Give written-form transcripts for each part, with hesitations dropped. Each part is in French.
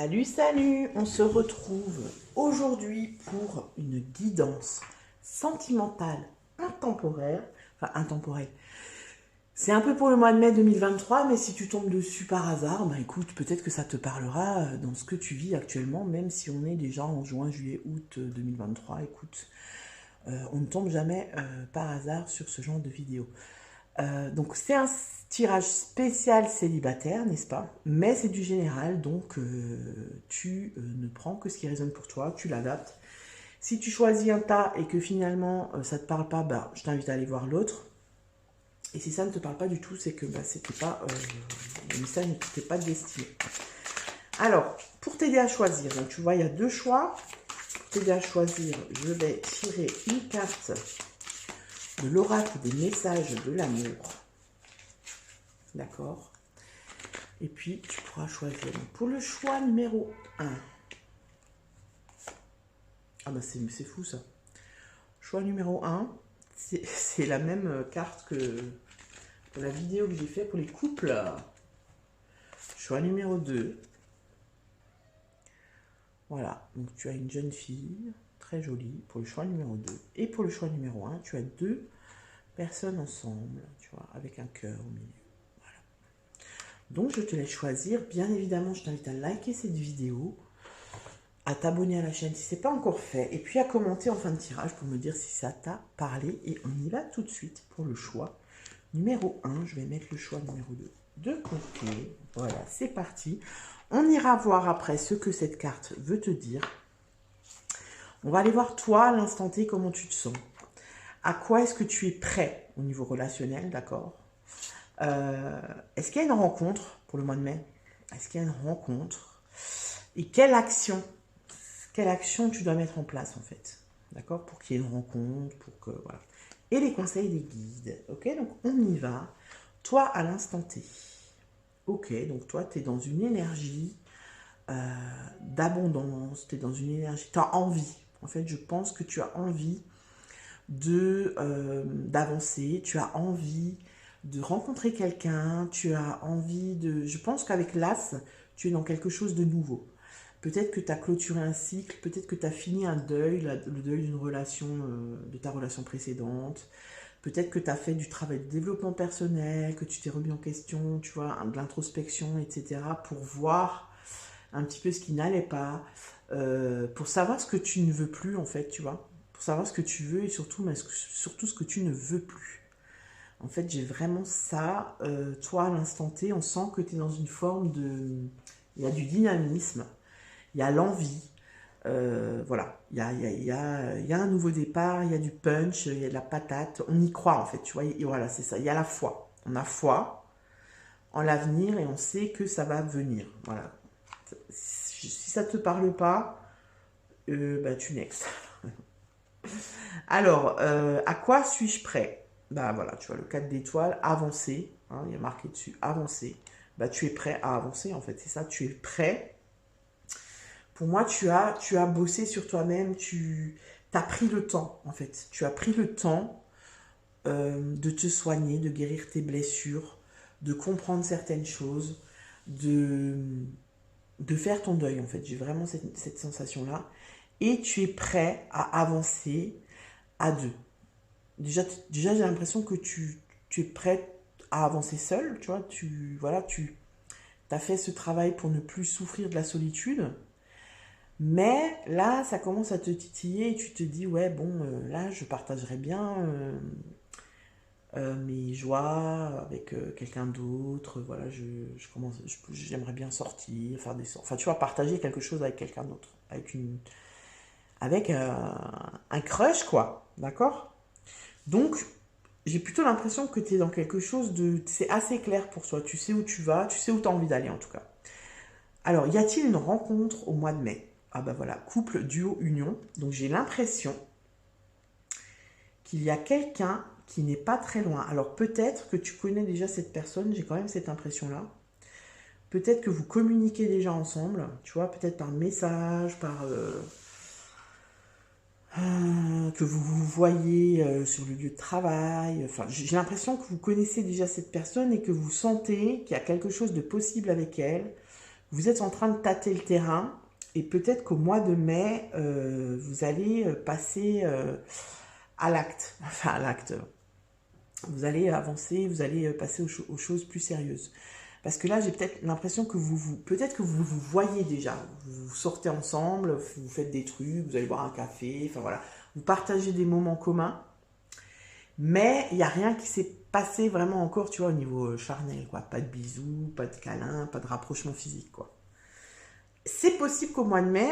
Salut, salut! On se retrouve aujourd'hui pour une guidance sentimentale intemporaire. Enfin, intemporelle. C'est un peu pour le mois de mai 2023, mais si tu tombes dessus par hasard, bah écoute, peut-être que ça te parlera dans ce que tu vis actuellement, même si on est déjà en juin, juillet, août 2023. Écoute, on ne tombe jamais par hasard sur ce genre de vidéo. Donc c'est un tirage spécial célibataire, n'est-ce pas? Mais c'est du général, donc tu ne prends que ce qui résonne pour toi, tu l'adaptes. Si tu choisis un tas et que finalement ça ne te parle pas, bah, je t'invite à aller voir l'autre. Et si ça ne te parle pas du tout, c'est que bah, c'était pas, le message n'était pas destiné. Alors, pour t'aider à choisir, donc tu vois, il y a deux choix. Pour t'aider à choisir, je vais tirer une carte de l'oracle des messages de l'amour. D'accord. Et puis, tu pourras choisir. Donc, pour le choix numéro 1. Ah bah c'est fou ça. Choix numéro 1, c'est la même carte que pour la vidéo que j'ai fait pour les couples. Choix numéro 2. Voilà, donc tu as une jeune fille, très jolie, pour le choix numéro 2. Et pour le choix numéro 1, tu as deux personnes ensemble, tu vois, avec un cœur au milieu. Voilà. Donc je te laisse choisir. Bien évidemment, je t'invite à liker cette vidéo, à t'abonner à la chaîne si ce n'est pas encore fait, et puis à commenter en fin de tirage pour me dire si ça t'a parlé. Et on y va tout de suite pour le choix numéro 1. Je vais mettre le choix numéro 2 de côté. Voilà, c'est parti. On ira voir après ce que cette carte veut te dire. On va aller voir toi, à l'instant T, comment tu te sens. À quoi est-ce que tu es prêt au niveau relationnel, d'accord? Est-ce qu'il y a une rencontre pour le mois de mai? Est-ce qu'il y a une rencontre? Et quelle action tu dois mettre en place, en fait? D'accord? Pour qu'il y ait une rencontre, pour que... Voilà. Et les conseils des guides. Ok? Donc, on y va. Toi, à l'instant T. Ok, donc toi, tu es dans une énergie d'abondance, tu es dans une énergie, tu as envie. En fait, je pense que tu as envie d'avancer, tu as envie de rencontrer quelqu'un, tu as envie de... Je pense qu'avec l'As, tu es dans quelque chose de nouveau. Peut-être que tu as clôturé un cycle, peut-être que tu as fini un deuil, le deuil d'une relation, de ta relation précédente. Peut-être que tu as fait du travail de développement personnel, que tu t'es remis en question, tu vois, de l'introspection, etc. pour voir un petit peu ce qui n'allait pas, pour savoir ce que tu ne veux plus, en fait, tu vois. Pour savoir ce que tu veux et surtout, mais surtout ce que tu ne veux plus. En fait, j'ai vraiment ça. Toi, à l'instant T, on sent que tu es dans une forme de... Il y a du dynamisme, il y a l'envie. Voilà, il y a un nouveau départ, il y a du punch, il y a de la patate. On y croit, en fait, tu vois. Et voilà, c'est ça. Il y a la foi. On a foi en l'avenir et on sait que ça va venir. Voilà. Si ça ne te parle pas, bah, tu next. Alors, à quoi suis-je prêt? Bah voilà, tu vois, le 4 d'étoiles, avancer. Hein, il y a marqué dessus, avancer. Bah, tu es prêt à avancer, en fait. C'est ça, tu es prêt. Pour moi, tu as bossé sur toi-même, tu as pris le temps, en fait. Tu as pris le temps de te soigner, de guérir tes blessures, de comprendre certaines choses, de faire ton deuil, en fait. J'ai vraiment cette sensation-là. Et tu es prêt à avancer à deux. Déjà j'ai l'impression que tu es prêt à avancer seul, tu vois. Tu as fait ce travail pour ne plus souffrir de la solitude. Mais là, ça commence à te titiller et tu te dis, ouais, bon, là, je partagerais bien mes joies avec quelqu'un d'autre. Voilà, j'aimerais bien sortir, faire enfin, tu vois, partager quelque chose avec quelqu'un d'autre, avec un crush, quoi, d'accord? Donc, j'ai plutôt l'impression que tu es dans quelque chose de... C'est assez clair pour toi, tu sais où tu vas, tu sais où tu as envie d'aller en tout cas. Alors, y a-t-il une rencontre au mois de mai? Ah bah voilà, couple, duo, union. Donc j'ai l'impression qu'il y a quelqu'un qui n'est pas très loin. Alors peut-être que tu connais déjà cette personne, j'ai quand même cette impression-là. Peut-être que vous communiquez déjà ensemble, tu vois, peut-être par message, que vous vous voyez sur le lieu de travail. Enfin, j'ai l'impression que vous connaissez déjà cette personne et que vous sentez qu'il y a quelque chose de possible avec elle, Vous êtes en train de tâter le terrain et peut-être qu'au mois de mai, vous allez passer à l'acte. Enfin, à l'acte. Vous allez avancer, vous allez passer aux choses plus sérieuses. Parce que là, j'ai peut-être l'impression que peut-être que vous vous voyez déjà. Vous sortez ensemble, vous faites des trucs, vous allez boire un café, enfin voilà. Vous partagez des moments communs. Mais il n'y a rien qui s'est passé vraiment encore, tu vois, au niveau charnel, quoi. Pas de bisous, pas de câlins, pas de rapprochement physique, quoi. C'est possible qu'au mois de mai,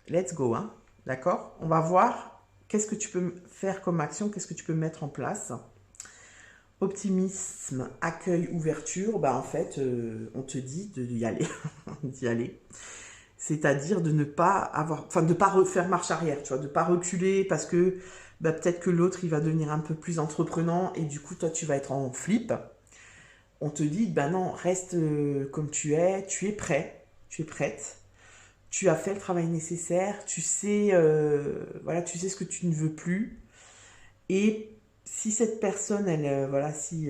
let's go, hein. D'accord? On va voir qu'est-ce que tu peux faire comme action, qu'est-ce que tu peux mettre en place. Optimisme, accueil, ouverture, bah en fait, on te dit d'y aller, d'y aller. C'est-à-dire de ne pas avoir, enfin de ne pas refaire marche arrière, tu vois, de ne pas reculer parce que bah, peut-être que l'autre il va devenir un peu plus entreprenant et du coup toi tu vas être en flip. On te dit, bah non, reste comme tu es prêt, tu es prête, tu as fait le travail nécessaire, tu sais, voilà, tu sais ce que tu ne veux plus. Et si cette personne, elle, voilà, si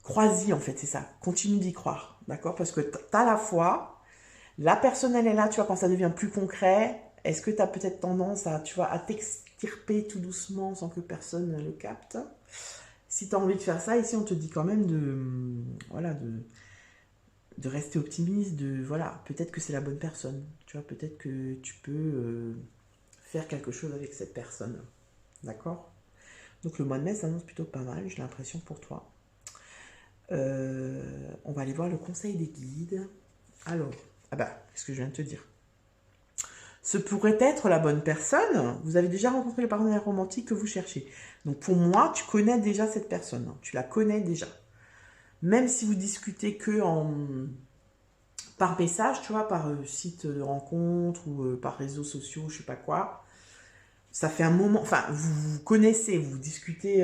crois-y en fait, c'est ça. Continue d'y croire, d'accord? Parce que t'as la foi, la personne elle est là, tu vois, quand ça devient plus concret, est-ce que tu as peut-être tendance à, tu vois, à t'extirper tout doucement sans que personne ne le capte? Si tu as envie de faire ça, ici on te dit quand même de, voilà, de rester optimiste, de, voilà, peut-être que c'est la bonne personne, tu vois, peut-être que tu peux faire quelque chose avec cette personne, d'accord? Donc le mois de mai s'annonce plutôt pas mal, j'ai l'impression pour toi. On va aller voir le conseil des guides. Alors, ah bah, qu'est-ce que je viens de te dire? Ce pourrait être la bonne personne. Vous avez déjà rencontré le partenaire romantique que vous cherchez. Donc pour moi, tu connais déjà cette personne. Tu la connais déjà. Même si vous discutez que par message, tu vois, par site de rencontre ou par réseaux sociaux, je sais pas quoi. Ça fait un moment, enfin, vous connaissez, vous discutez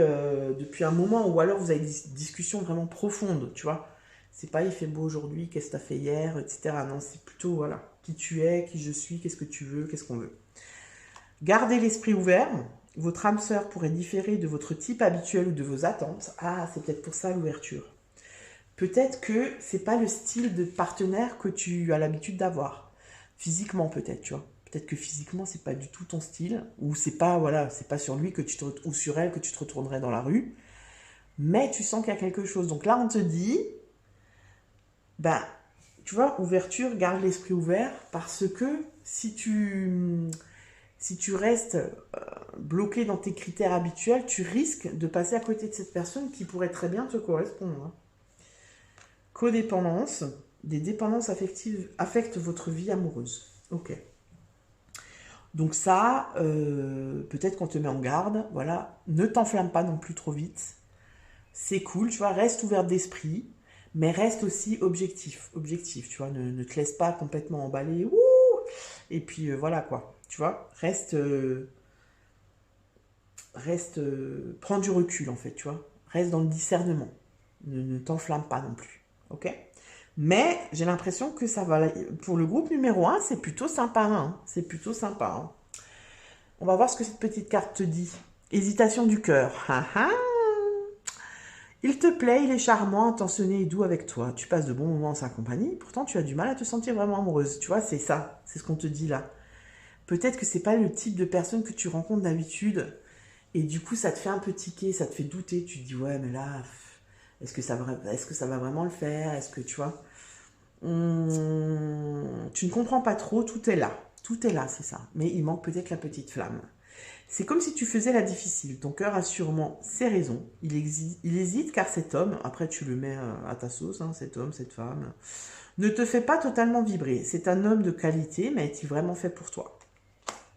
depuis un moment, ou alors vous avez des discussions vraiment profondes, tu vois. C'est pas il fait beau aujourd'hui, qu'est-ce que t'as fait hier, etc. Non, c'est plutôt, voilà, qui tu es, qui je suis, qu'est-ce que tu veux, qu'est-ce qu'on veut. Gardez l'esprit ouvert. Votre âme sœur pourrait différer de votre type habituel ou de vos attentes. Ah, c'est peut-être pour ça l'ouverture. Peut-être que c'est pas le style de partenaire que tu as l'habitude d'avoir. Physiquement, peut-être, tu vois. Peut-être que physiquement, c'est pas du tout ton style, ou c'est pas, voilà, c'est pas sur lui que tu te, ou sur elle que tu te retournerais dans la rue, mais tu sens qu'il y a quelque chose. Donc là, on te dit, ben, tu vois, ouverture, garde l'esprit ouvert, parce que si tu restes bloqué dans tes critères habituels, tu risques de passer à côté de cette personne qui pourrait très bien te correspondre, hein. Codépendance, des dépendances affectives affectent votre vie amoureuse. Ok. Donc ça, peut-être qu'on te met en garde, voilà. Ne t'enflamme pas non plus trop vite. C'est cool, tu vois, reste ouvert d'esprit, mais reste aussi objectif. Objectif, tu vois, ne te laisse pas complètement emballer. Ouh, et puis voilà quoi, tu vois, prends du recul en fait, tu vois. Reste dans le discernement. Ne t'enflamme pas non plus, ok? Mais j'ai l'impression que ça va. Pour le groupe numéro un, c'est plutôt sympa, hein. C'est plutôt sympa, hein. On va voir ce que cette petite carte te dit. Hésitation du cœur. Ah, ah. Il te plaît, il est charmant, attentionné et doux avec toi. Tu passes de bons moments en sa compagnie, pourtant tu as du mal à te sentir vraiment amoureuse. Tu vois, c'est ça, c'est ce qu'on te dit là. Peut-être que c'est pas le type de personne que tu rencontres d'habitude, et du coup ça te fait un peu tiquer, ça te fait douter. Tu te dis ouais, mais là, est-ce que ça va vraiment le faire? Est-ce que tu vois, tu ne comprends pas trop, tout est là, c'est ça. Mais il manque peut-être la petite flamme. C'est comme si tu faisais la difficile. Ton cœur a sûrement ses raisons. Il hésite car cet homme, après tu le mets à ta sauce, hein, cet homme, cette femme, ne te fait pas totalement vibrer. C'est un homme de qualité, mais est-il vraiment fait pour toi?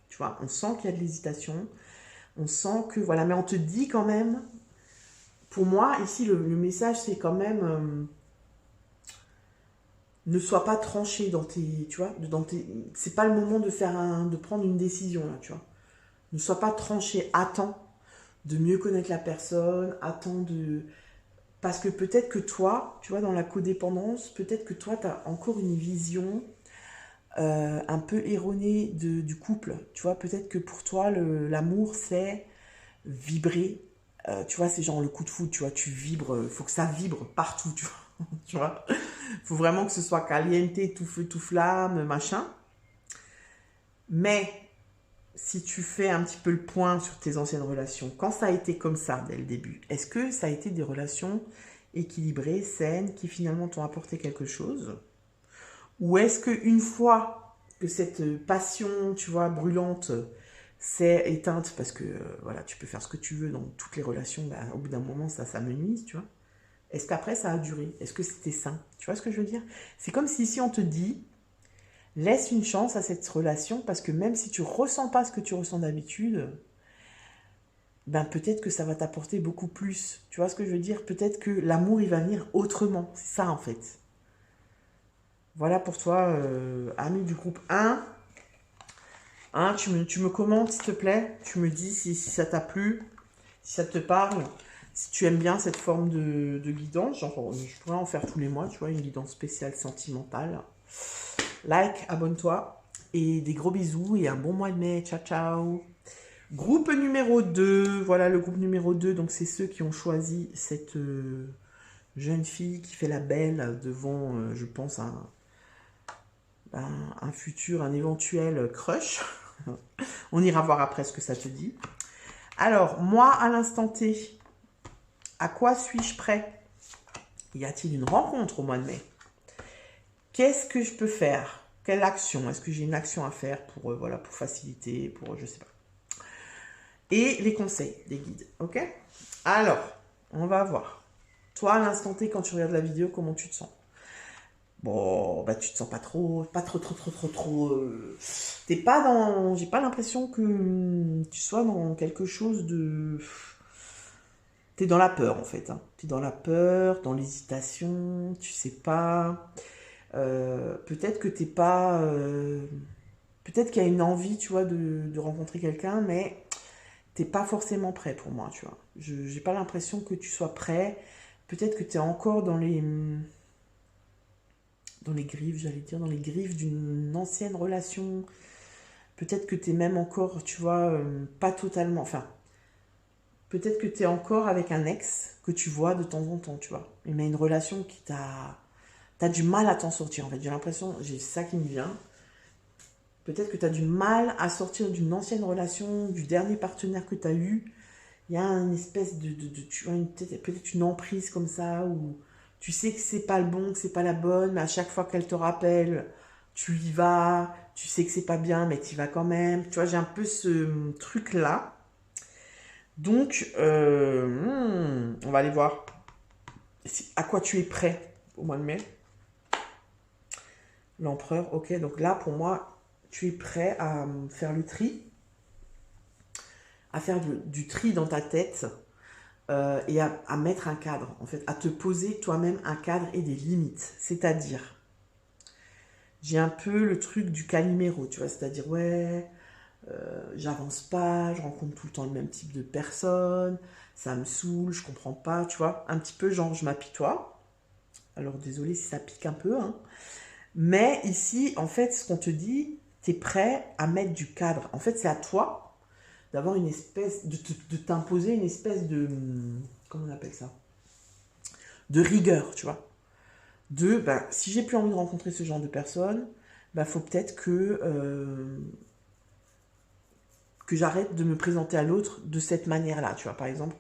Tu vois, on sent qu'il y a de l'hésitation. On sent que, voilà, mais on te dit quand même, pour moi, ici, le message, c'est quand même, ne sois pas tranché dans tes, tu vois, c'est pas le moment de prendre une décision, là, tu vois. Ne sois pas tranché, attends de mieux connaître la personne, attends de... Parce que peut-être que toi, tu vois, dans la codépendance, peut-être que toi, tu as encore une vision un peu erronée du couple. Tu vois, peut-être que pour toi, l'amour, c'est vibrer Tu vois, c'est genre le coup de foudre, tu vois, tu vibres, faut que ça vibre partout, tu vois. Tu vois, faut vraiment que ce soit caliente, tout feu, tout flamme, machin. Mais si tu fais un petit peu le point sur tes anciennes relations, quand ça a été comme ça dès le début, est-ce que ça a été des relations équilibrées, saines, qui finalement t'ont apporté quelque chose? Ou est-ce qu'une fois que cette passion, tu vois, brûlante, s'est éteinte, parce que voilà, tu peux faire ce que tu veux dans toutes les relations, bah, au bout d'un moment, ça s'amenuise, tu vois. Est-ce qu'après, ça a duré? Est-ce que c'était sain? Tu vois ce que je veux dire? C'est comme si ici, on te dit, laisse une chance à cette relation, parce que même si tu ressens pas ce que tu ressens d'habitude, ben peut-être que ça va t'apporter beaucoup plus. Tu vois ce que je veux dire? Peut-être que l'amour, il va venir autrement. C'est ça, en fait. Voilà pour toi, ami du groupe 1. Hein, tu me commentes, s'il te plaît. Tu me dis si ça t'a plu, si ça te parle, si tu aimes bien cette forme de guidance. Genre, je pourrais en faire tous les mois, tu vois, une guidance spéciale sentimentale. Like, abonne-toi. Et des gros bisous et un bon mois de mai. Ciao, ciao. Groupe numéro 2. Voilà le groupe numéro 2. Donc, c'est ceux qui ont choisi cette jeune fille qui fait la belle devant, je pense, un futur, un éventuel crush. On ira voir après ce que ça te dit. Alors, moi, à l'instant T, à quoi suis-je prêt? Y a-t-il une rencontre au mois de mai? Qu'est-ce que je peux faire? Quelle action? Est-ce que j'ai une action à faire pour, voilà, pour faciliter, pour, je sais pas. Et les conseils, les guides, ok? Alors, on va voir. Toi, à l'instant T, quand tu regardes la vidéo, comment tu te sens? Bon, bah tu te sens pas trop, t'es pas dans, j'ai pas l'impression que tu sois dans quelque chose de, t'es dans la peur en fait, hein. T'es dans la peur, dans l'hésitation, tu sais pas, peut-être que t'es pas, peut-être qu'il y a une envie, tu vois, de rencontrer quelqu'un, mais t'es pas forcément prêt pour moi, tu vois. J'ai pas l'impression que tu sois prêt, peut-être que t'es encore dans les griffes, j'allais dire, dans les griffes d'une ancienne relation. Peut-être que tu es même encore, tu vois, pas totalement. Enfin, peut-être que tu es encore avec un ex que tu vois de temps en temps, tu vois. Mais une relation qui t'a. T'as du mal à t'en sortir, en fait. J'ai l'impression, j'ai ça qui me vient. Peut-être que tu as du mal à sortir d'une ancienne relation, du dernier partenaire que tu as eu. Il y a une espèce tu vois, peut-être une emprise comme ça, où tu sais que c'est pas le bon, que c'est pas la bonne, mais à chaque fois qu'elle te rappelle, tu y vas, tu sais que c'est pas bien, mais tu y vas quand même. Tu vois, j'ai un peu ce truc-là. Donc, on va aller voir à quoi tu es prêt au mois de mai. L'empereur, ok. Donc là, pour moi, tu es prêt à faire le tri, à faire du tri dans ta tête et à mettre un cadre, en fait, à te poser toi-même un cadre et des limites. C'est-à-dire, j'ai un peu le truc du Calimero, tu vois, c'est-à-dire, ouais, j'avance pas, je rencontre tout le temps le même type de personne, ça me saoule, je comprends pas, tu vois, un petit peu genre, je m'apitoie. Alors, désolé si ça pique un peu, hein. Mais ici, en fait, ce qu'on te dit, tu es prêt à mettre du cadre. En fait, c'est à toi d'avoir une espèce, de t'imposer une espèce de, comment on appelle ça? De rigueur, tu vois. Ben, si j'ai plus envie de rencontrer ce genre de personnes, ben, faut peut-être que j'arrête de me présenter à l'autre de cette manière-là, tu vois. Par exemple,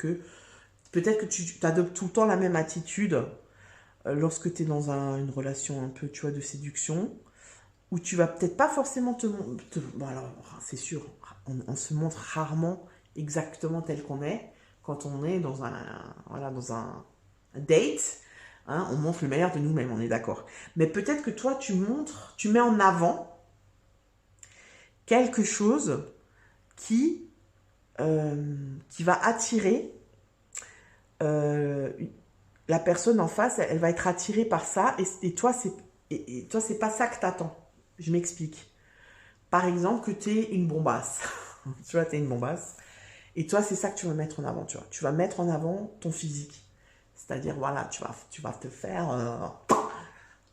peut-être que tu adoptes tout le temps la même attitude lorsque tu es dans une relation un peu, tu vois, de séduction, où tu vas peut-être pas forcément bon alors, c'est sûr, on se montre rarement exactement tel qu'on est quand on est voilà, dans un date. Hein, on montre le meilleur de nous-mêmes, on est d'accord. Mais peut-être que toi, tu mets en avant quelque chose qui, qui va attirer euh, la personne en face, elle va être attirée par ça, et toi, c'est pas ça que t'attends. Je m'explique. Par exemple, que tu es une bombasse. Tu vois, tu es une bombasse. Et toi, c'est ça que tu vas mettre en avant, tu vois. Tu vas mettre en avant ton physique. C'est-à-dire, voilà, tu vas te faire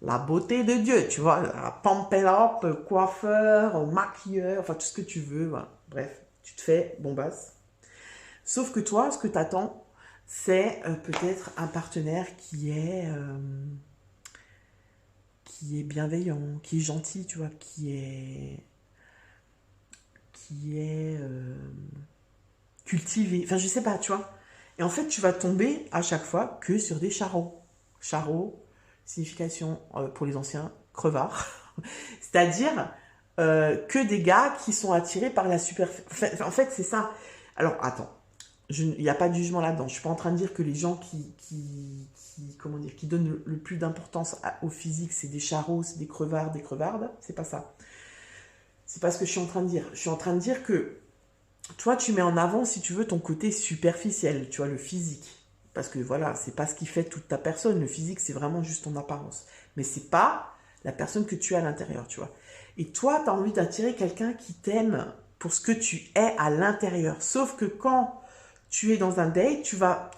la beauté de Dieu, tu vois. Pump it up, coiffeur, maquilleur, enfin, tout ce que tu veux. Voilà. Bref, tu te fais bombasse. Sauf que toi, ce que tu attends, c'est peut-être un partenaire qui est bienveillant, qui est gentil, tu vois, qui est cultivé. Enfin, je sais pas, tu vois. Et en fait, tu vas tomber à chaque fois que sur des charros. Charros, signification pour les anciens, crevard. C'est-à-dire que des gars qui sont attirés par la superficie. En fait, c'est ça. Alors, attends. Il n'y a pas de jugement là-dedans. Je suis pas en train de dire que les gens comment dire, qui donnent le plus d'importance au physique, c'est des charros, c'est des crevards, des crevardes. C'est pas ça. C'est pas ce que je suis en train de dire. Je suis en train de dire que toi, tu mets en avant, si tu veux, ton côté superficiel, tu vois, le physique. Parce que voilà, c'est pas ce qui fait toute ta personne. Le physique, c'est vraiment juste ton apparence. Mais c'est pas la personne que tu es à l'intérieur, tu vois. Et toi, tu as envie d'attirer quelqu'un qui t'aime pour ce que tu es à l'intérieur. Sauf que quand tu es dans un date, tu vas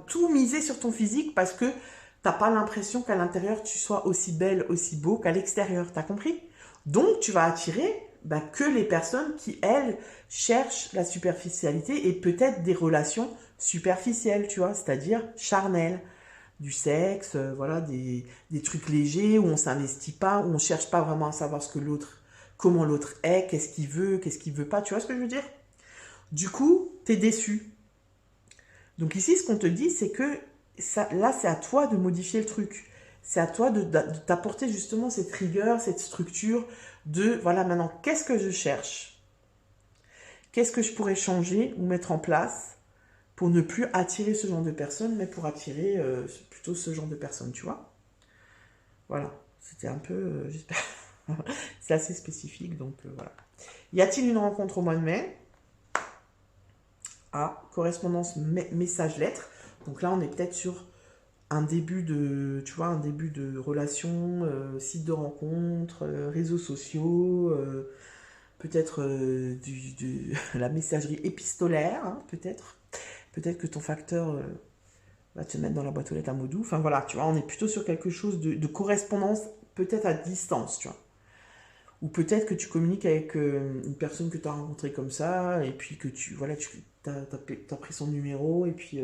tout miser sur ton physique parce que t'as pas l'impression qu'à l'intérieur, tu sois aussi belle, aussi beau qu'à l'extérieur. T'as compris? Donc, tu vas attirer que les personnes qui, elles, cherchent la superficialité et peut-être des relations superficielles, tu vois, c'est-à-dire charnelles, du sexe, voilà, des trucs légers où on s'investit pas, où on cherche pas vraiment à savoir comment l'autre est, qu'est-ce qu'il veut pas, tu vois ce que je veux dire? Du coup, t'es déçu. Donc ici, ce qu'on te dit, c'est que là, c'est à toi de modifier le truc. C'est à toi de t'apporter justement cette rigueur, cette structure de, voilà, maintenant, qu'est-ce que je cherche? Qu'est-ce que je pourrais changer ou mettre en place pour ne plus attirer ce genre de personnes, mais pour attirer plutôt ce genre de personnes, tu vois? Voilà, c'était un peu, j'espère, c'est assez spécifique, donc voilà. Y a-t-il une rencontre au mois de mai? Ah, correspondance message-lettre. Donc là, on est peut-être sur un début de, tu vois, un début de relation, site de rencontre, réseaux sociaux, peut-être la messagerie épistolaire, hein, peut-être. Peut-être que ton facteur va te mettre dans la boîte aux lettres à Modou. Enfin voilà, tu vois, on est plutôt sur quelque chose de correspondance, peut-être à distance, tu vois. Ou peut-être que tu communiques avec une personne que tu as rencontrée comme ça, et puis que tu as pris son numéro, et puis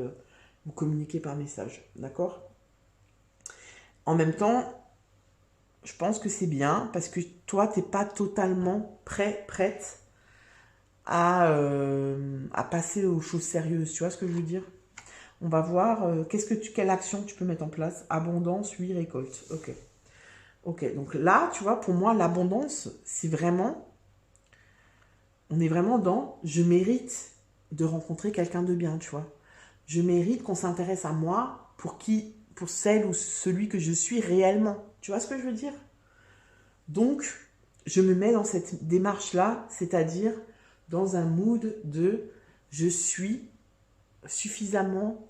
vous communiquez par message. D'accord? En même temps, je pense que c'est bien, parce que toi, tu n'es pas totalement prête à passer aux choses sérieuses. Tu vois ce que je veux dire? On va voir quelle action tu peux mettre en place. Abondance, oui, récolte. Ok. Ok, donc là, tu vois, pour moi, l'abondance, c'est vraiment, on est vraiment dans, je mérite de rencontrer quelqu'un de bien, tu vois. Je mérite qu'on s'intéresse à moi pour celle ou celui que je suis réellement. Tu vois ce que je veux dire? Donc, je me mets dans cette démarche-là, c'est-à-dire dans un mood de, je suis suffisamment,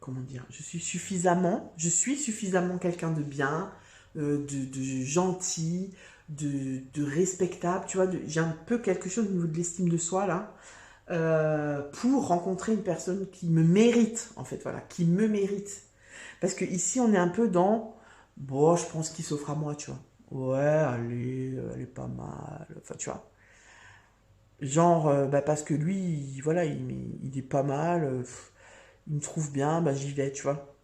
comment dire, je suis suffisamment quelqu'un de bien, de gentil, de respectable, tu vois, j'ai un peu quelque chose au niveau de l'estime de soi là, pour rencontrer une personne qui me mérite, en fait, voilà, qui me mérite. Parce que ici, on est un peu dans, bon, je pense qu'il s'offre à moi, tu vois. Ouais, allez, elle est pas mal, enfin, tu vois. Genre, parce que lui, voilà, il est pas mal, il me trouve bien, bah j'y vais, tu vois.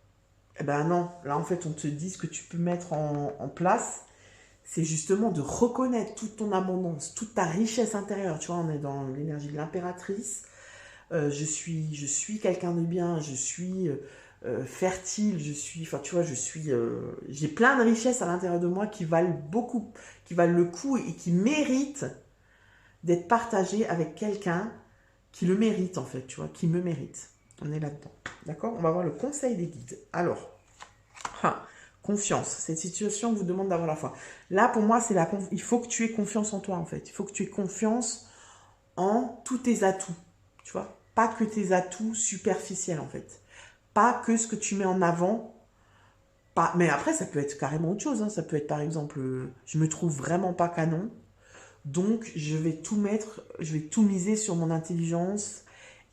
Eh ben non, là en fait on te dit ce que tu peux mettre en place, c'est justement de reconnaître toute ton abondance, toute ta richesse intérieure, tu vois, on est dans l'énergie de l'impératrice. Je suis quelqu'un de bien, je suis fertile, enfin tu vois, j'ai plein de richesses à l'intérieur de moi qui valent beaucoup, qui valent le coup et qui méritent d'être partagées avec quelqu'un qui le mérite en fait, tu vois, qui me mérite. On est là-dedans. D'accord? On va voir le conseil des guides. Alors, confiance. Cette situation vous demande d'avoir la foi. Là, pour moi, il faut que tu aies confiance en toi, en fait. Il faut que tu aies confiance en tous tes atouts. Tu vois? Pas que tes atouts superficiels, en fait. Pas que ce que tu mets en avant. Pas... Mais après, ça peut être carrément autre chose. Hein. Ça peut être, par exemple, je me trouve vraiment pas canon. Donc, je vais tout miser sur mon intelligence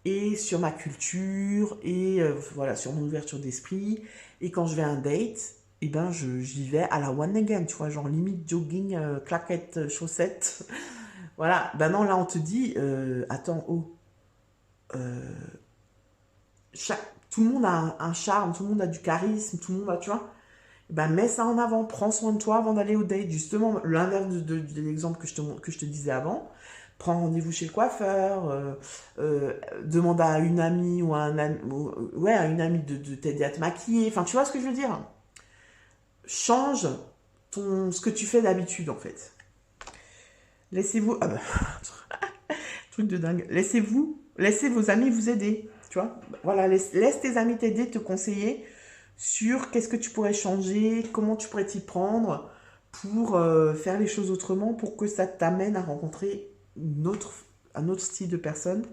et sur ma culture et voilà, sur mon ouverture d'esprit. Et quand je vais à un date, eh ben, j'y vais à la one again, tu vois, genre limite jogging, claquettes, chaussettes. Voilà, ben non, là on te dit, attends, oh, tout le monde a un charme, tout le monde a du charisme, tout le monde a, tu vois, ben mets ça en avant, prends soin de toi avant d'aller au date. Justement, l'inverse de l'exemple que je te disais avant. Prends rendez-vous chez le coiffeur, demande à une amie ou à un ami, ouais, à une amie de t'aider à te maquiller. Enfin, tu vois ce que je veux dire? Change ce que tu fais d'habitude, en fait. Laissez-vous, ah bah, truc de dingue. Laissez vos amis vous aider, tu vois. Voilà, laisse tes amis t'aider, te conseiller sur qu'est-ce que tu pourrais changer, comment tu pourrais t'y prendre pour faire les choses autrement, pour que ça t'amène à rencontrer un autre style de personne.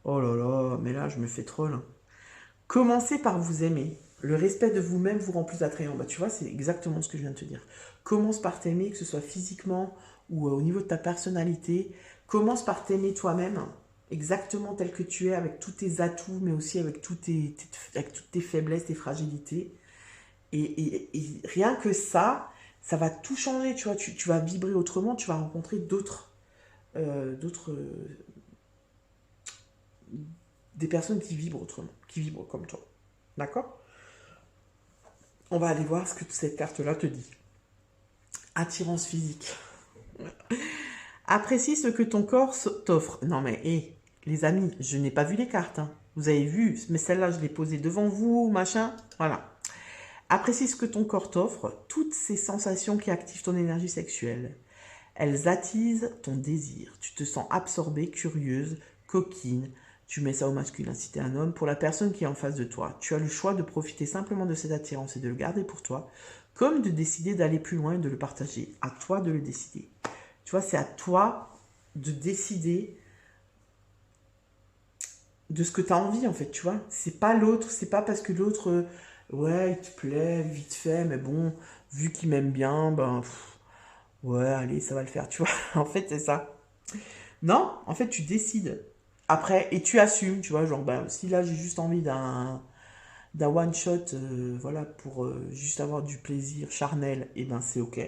Oh là là, mais là je me fais troll. Commencez par vous aimer. Le respect de vous-même vous rend plus attrayant. Bah tu vois, c'est exactement ce que je viens de te dire. Commence par t'aimer, que ce soit physiquement ou au niveau de ta personnalité. Commence par t'aimer toi-même, exactement tel que tu es, avec tous tes atouts, mais aussi avec avec toutes tes faiblesses, tes fragilités. Et rien que ça va tout changer, tu vois. Tu vas vibrer autrement, tu vas rencontrer des personnes qui vibrent autrement, qui vibrent comme toi. D'accord? On va aller voir ce que cette carte-là te dit. Attirance physique. Apprécie ce que ton corps t'offre. Non mais, hé, les amis, je n'ai pas vu les cartes. Hein. Vous avez vu, mais celle-là, je l'ai posée devant vous, machin. Voilà. Apprécie ce que ton corps t'offre, toutes ces sensations qui activent ton énergie sexuelle. Elles attisent ton désir. Tu te sens absorbée, curieuse, coquine. Tu mets ça au masculin si t'es un homme. Pour la personne qui est en face de toi, tu as le choix de profiter simplement de cette attirance et de le garder pour toi, comme de décider d'aller plus loin et de le partager. À toi de le décider. Tu vois, c'est à toi de décider de ce que tu as envie, en fait, tu vois. C'est pas l'autre, c'est pas parce que l'autre, ouais, il te plaît, vite fait, mais bon, vu qu'il m'aime bien, ben, ouais, allez, ça va le faire, tu vois. En fait, c'est ça. Non, en fait, tu décides. Après, et tu assumes, tu vois, genre, ben, si là, j'ai juste envie d'un one shot, voilà, pour juste avoir du plaisir charnel, et ben, c'est ok.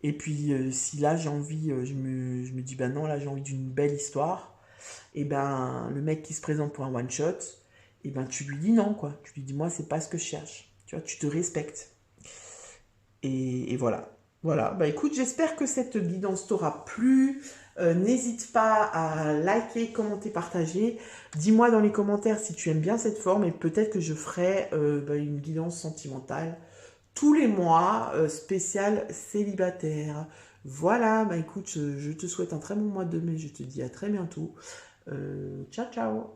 Et puis, si là, j'ai envie, je me dis, ben non, là, j'ai envie d'une belle histoire, et ben, le mec qui se présente pour un one shot, et ben, tu lui dis non, quoi. Tu lui dis, moi, c'est pas ce que je cherche. Tu vois, tu te respectes. Et voilà. Voilà. Bah écoute, j'espère que cette guidance t'aura plu. N'hésite pas à liker, commenter, partager. Dis-moi dans les commentaires si tu aimes bien cette forme et peut-être que je ferai une guidance sentimentale tous les mois, spécial célibataire. Voilà, bah écoute, je te souhaite un très bon mois de mai. Je te dis à très bientôt. Ciao, ciao.